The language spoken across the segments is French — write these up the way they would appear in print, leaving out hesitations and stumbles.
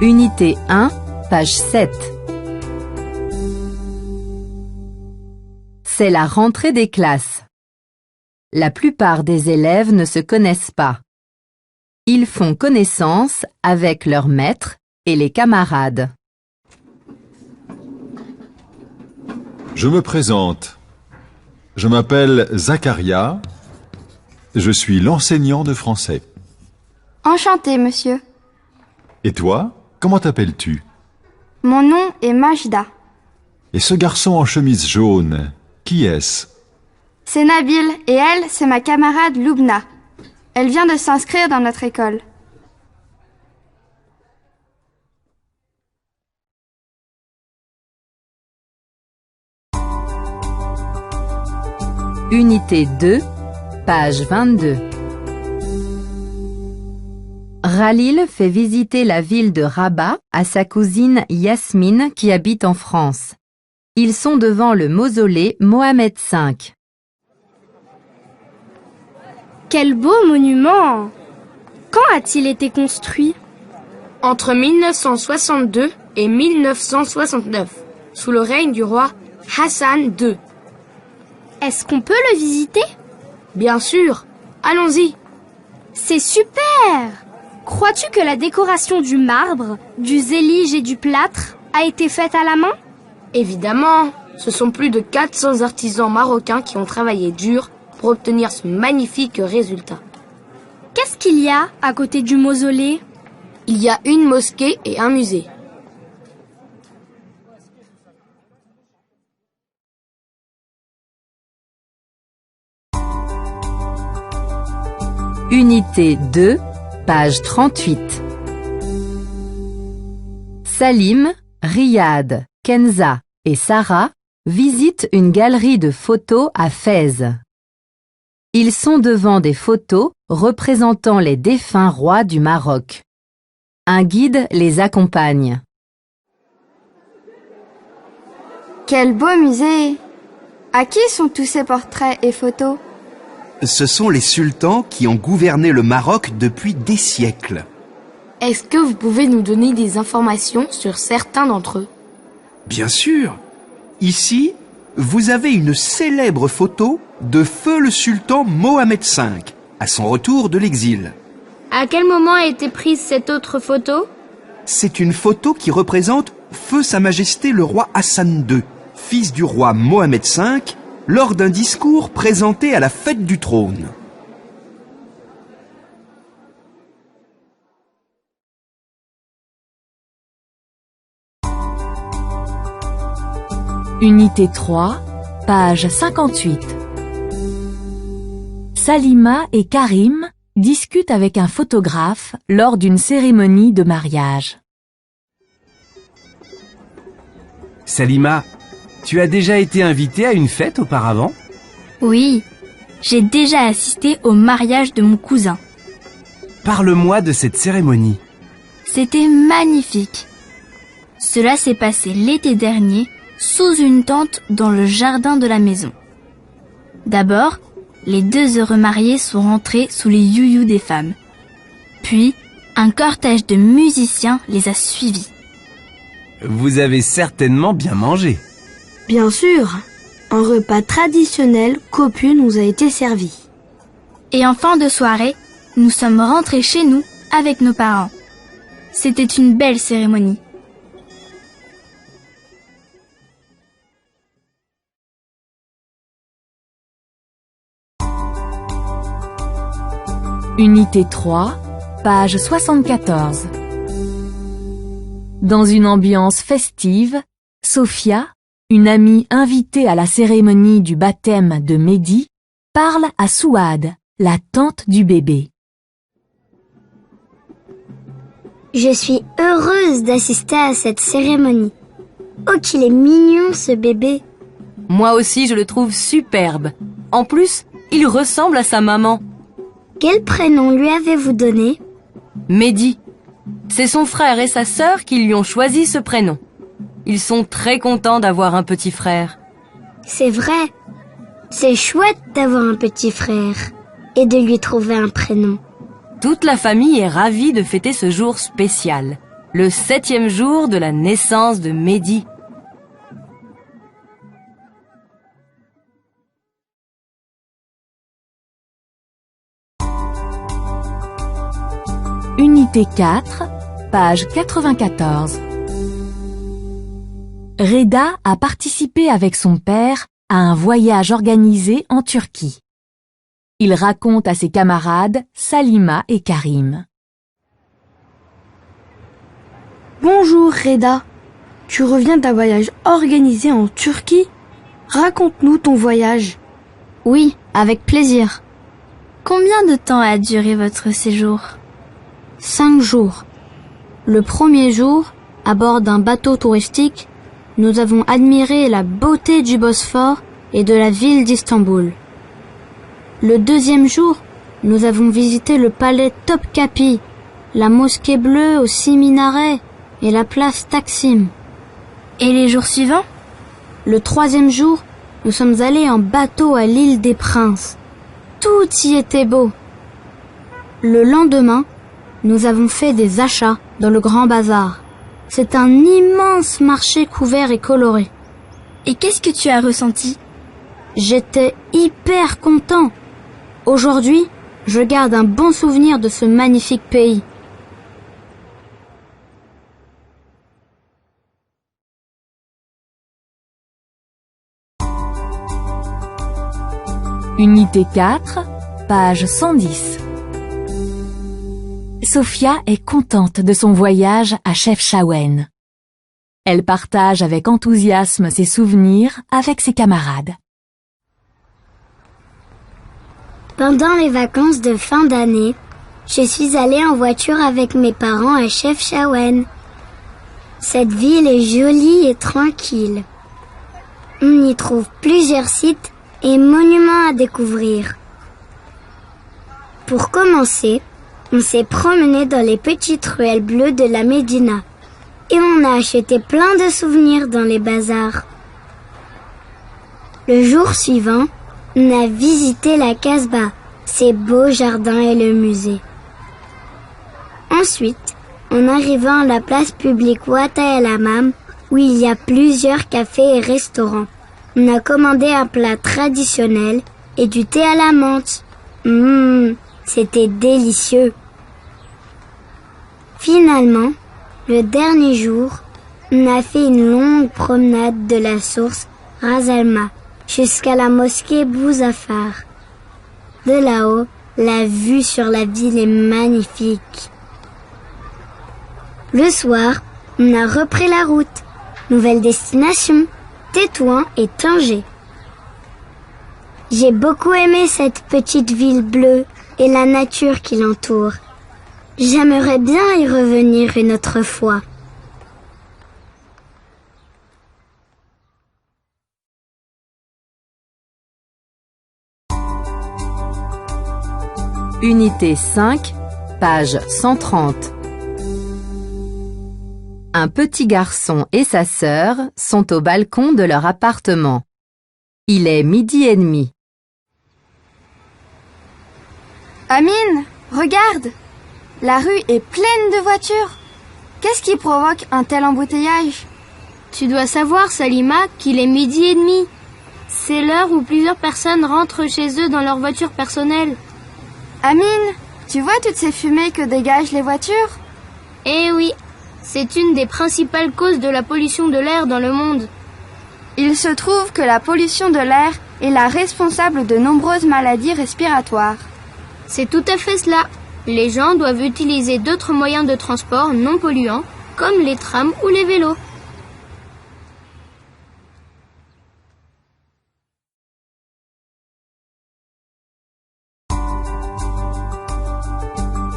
Unité 1, page 7. C'est la rentrée des classes. La plupart des élèves ne se connaissent pas. Ils font connaissance avec leurs maîtres et les camarades. Je me présente. Je m'appelle Zacharia. Je suis l'enseignant de français. Enchanté, monsieur. Et toi, comment t'appelles-tu? Mon nom est Majda. Et ce garçon en chemise jaune, qui est-ce? C'est Nabil et elle, c'est ma camarade Loubna. Elle vient de s'inscrire dans notre école. Unité 2, page 22. Khalil fait visiter la ville de Rabat à sa cousine Yasmine qui habite en France. Ils sont devant le mausolée Mohamed V. Quel beau monument! Quand a-t-il été construit? Entre 1962 et 1969, sous le règne du roi Hassan II. Est-ce qu'on peut le visiter? Bien sûr, allons-y. C'est super! Crois-tu que la décoration du marbre, du zélige et du plâtre a été faite à la main? Évidemment, ce sont plus de 400 artisans marocains qui ont travaillé dur pour obtenir ce magnifique résultat. Qu'est-ce qu'il y a à côté du mausolée? Il y a une mosquée et un musée. Unité 2, page 38. Salim, Riyad, Kenza et Sarah visitent une galerie de photos à Fès. Ils sont devant des photos représentant les défunts rois du Maroc. Un guide les accompagne. Quel beau musée! À qui sont tous ces portraits et photos? Ce sont les sultans qui ont gouverné le Maroc depuis des siècles. Est-ce que vous pouvez nous donner des informations sur certains d'entre eux? Bien sûr. Ici, vous avez une célèbre photo de feu le sultan Mohamed V, à son retour de l'exil. À quel moment a été prise cette autre photo? C'est une photo qui représente feu Sa Majesté le roi Hassan II, fils du roi Mohamed V, lors d'un discours présenté à la fête du trône. Unité 3, page 58. Salima et Karim discutent avec un photographe lors d'une cérémonie de mariage. Salima, tu as déjà été invitée à une fête auparavant? Oui, j'ai déjà assisté au mariage de mon cousin. Parle-moi de cette cérémonie. C'était magnifique. Cela s'est passé l'été dernier sous une tente dans le jardin de la maison. D'abord, les deux heureux mariés sont rentrés sous les youyous des femmes. Puis, un cortège de musiciens les a suivis. Vous avez certainement bien mangé. Bien sûr, un repas traditionnel copieux nous a été servi. Et en fin de soirée, nous sommes rentrés chez nous avec nos parents. C'était une belle cérémonie. Unité 3, page 74. Dans une ambiance festive, Sophia, une amie invitée à la cérémonie du baptême de Mehdi, parle à Souad, la tante du bébé. Je suis heureuse d'assister à cette cérémonie. Oh, qu'il est mignon ce bébé. Moi aussi, je le trouve superbe. En plus, il ressemble à sa maman. Quel prénom lui avez-vous donné? Mehdi. C'est son frère et sa sœur qui lui ont choisi ce prénom. Ils sont très contents d'avoir un petit frère. C'est vrai. C'est chouette d'avoir un petit frère et de lui trouver un prénom. Toute la famille est ravie de fêter ce jour spécial. le 7e jour de la naissance de Mehdi. Unité 4, page 94. Reda a participé avec son père à un voyage organisé en Turquie. Il raconte à ses camarades Salima et Karim. Bonjour Reda, tu reviens d'un voyage organisé en Turquie? Raconte-nous ton voyage. Oui, avec plaisir. Combien de temps a duré votre séjour? 5 jours. Le premier jour, à bord d'un bateau touristique, nous avons admiré la beauté du Bosphore et de la ville d'Istanbul. Le deuxième jour, nous avons visité le palais Topkapi, la mosquée bleue aux 6 minarets et la place Taksim. Et les jours suivants? Le troisième jour, nous sommes allés en bateau à l'île des Princes. Tout y était beau. Le lendemain, nous avons fait des achats dans le Grand Bazar. C'est un immense marché couvert et coloré. Et qu'est-ce que tu as ressenti? J'étais hyper content. Aujourd'hui, je garde un bon souvenir de ce magnifique pays. Unité 4, page 110. Sophia est contente de son voyage à Chefchaouen. Elle partage avec enthousiasme ses souvenirs avec ses camarades. Pendant les vacances de fin d'année, je suis allée en voiture avec mes parents à Chefchaouen. Cette ville est jolie et tranquille. On y trouve plusieurs sites et monuments à découvrir. Pour commencer, on s'est promené dans les petites ruelles bleues de la Médina et on a acheté plein de souvenirs dans les bazars. Le jour suivant, on a visité la Casbah, ses beaux jardins et le musée. Ensuite, en arrivant à la place publique Ouata El Hammam, où il y a plusieurs cafés et restaurants, on a commandé un plat traditionnel et du thé à la menthe. C'était délicieux. Finalement, le dernier jour, on a fait une longue promenade de la source Ras Al-Ma jusqu'à la mosquée Bouzafar. De là-haut, la vue sur la ville est magnifique. Le soir, on a repris la route. Nouvelle destination, Tétouan et Tanger. J'ai beaucoup aimé cette petite ville bleue et la nature qui l'entoure. J'aimerais bien y revenir une autre fois. Unité 5, page 130. Un petit garçon et sa sœur sont au balcon de leur appartement. Il est 12h30. Amine, regarde! La rue est pleine de voitures. Qu'est-ce qui provoque un tel embouteillage? Tu dois savoir, Salima, qu'il est 12h30. C'est l'heure où plusieurs personnes rentrent chez eux dans leur voiture personnelle. Amine, tu vois toutes ces fumées que dégagent les voitures? Eh oui, c'est une des principales causes de la pollution de l'air dans le monde. Il se trouve que la pollution de l'air est la responsable de nombreuses maladies respiratoires. C'est tout à fait cela. Les gens doivent utiliser d'autres moyens de transport non polluants, comme les trams ou les vélos.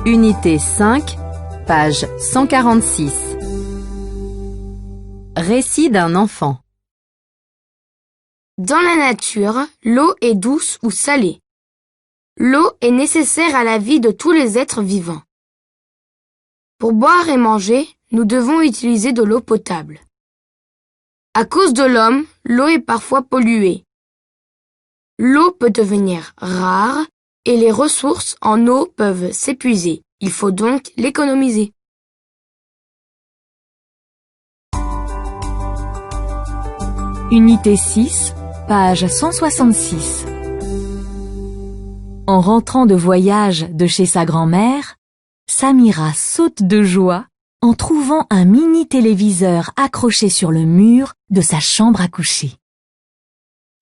Unité 5, page 146. Récit d'un enfant. Dans la nature, l'eau est douce ou salée. L'eau est nécessaire à la vie de tous les êtres vivants. Pour boire et manger, nous devons utiliser de l'eau potable. À cause de l'homme, l'eau est parfois polluée. L'eau peut devenir rare et les ressources en eau peuvent s'épuiser. Il faut donc l'économiser. Unité 6, page 166. En rentrant de voyage de chez sa grand-mère, Samira saute de joie en trouvant un mini-téléviseur accroché sur le mur de sa chambre à coucher.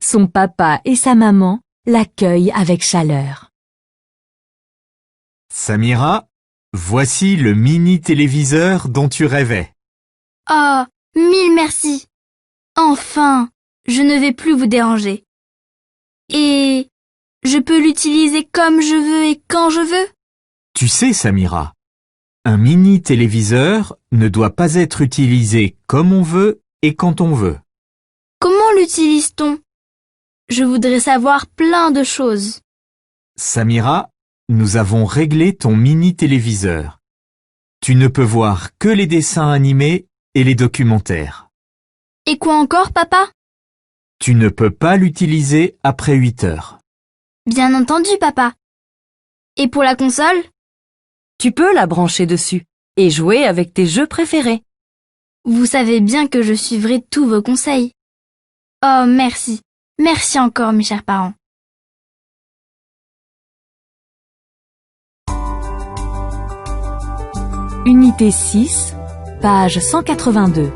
Son papa et sa maman l'accueillent avec chaleur. Samira, voici le mini-téléviseur dont tu rêvais. Oh, mille merci. Enfin, je ne vais plus vous déranger. Et je peux l'utiliser comme je veux et quand je veux? Tu sais, Samira, un mini-téléviseur ne doit pas être utilisé comme on veut et quand on veut. Comment l'utilise-t-on? Je voudrais savoir plein de choses. Samira, nous avons réglé ton mini-téléviseur. Tu ne peux voir que les dessins animés et les documentaires. Et quoi encore, papa? Tu ne peux pas l'utiliser après 8 heures. Bien entendu, papa. Et pour la console? Tu peux la brancher dessus et jouer avec tes jeux préférés. Vous savez bien que je suivrai tous vos conseils. Oh, merci. Merci encore, mes chers parents. Unité 6, page 182.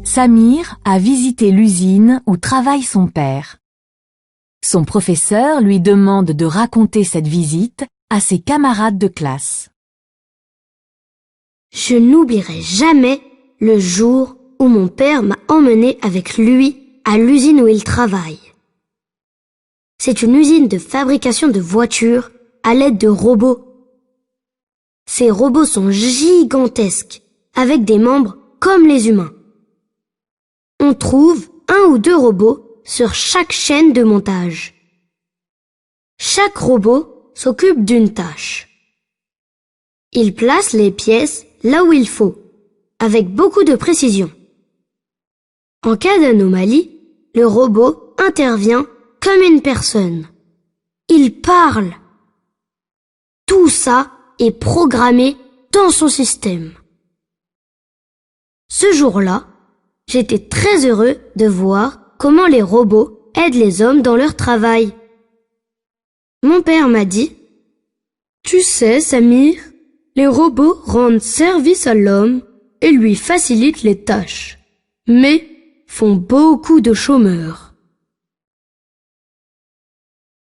Samir a visité l'usine où travaille son père. Son professeur lui demande de raconter cette visite à ses camarades de classe. Je n'oublierai jamais le jour où mon père m'a emmené avec lui à l'usine où il travaille. C'est une usine de fabrication de voitures à l'aide de robots. Ces robots sont gigantesques, avec des membres comme les humains. On trouve 1 ou 2 robots sur chaque chaîne de montage. Chaque robot s'occupe d'une tâche. Il place les pièces là où il faut, avec beaucoup de précision. En cas d'anomalie, le robot intervient comme une personne. Il parle. Tout ça est programmé dans son système. Ce jour-là, j'étais très heureux de voir comment les robots aident les hommes dans leur travail. Mon père m'a dit: Tu sais, Samir, les robots rendent service à l'homme et lui facilitent les tâches, mais font beaucoup de chômeurs.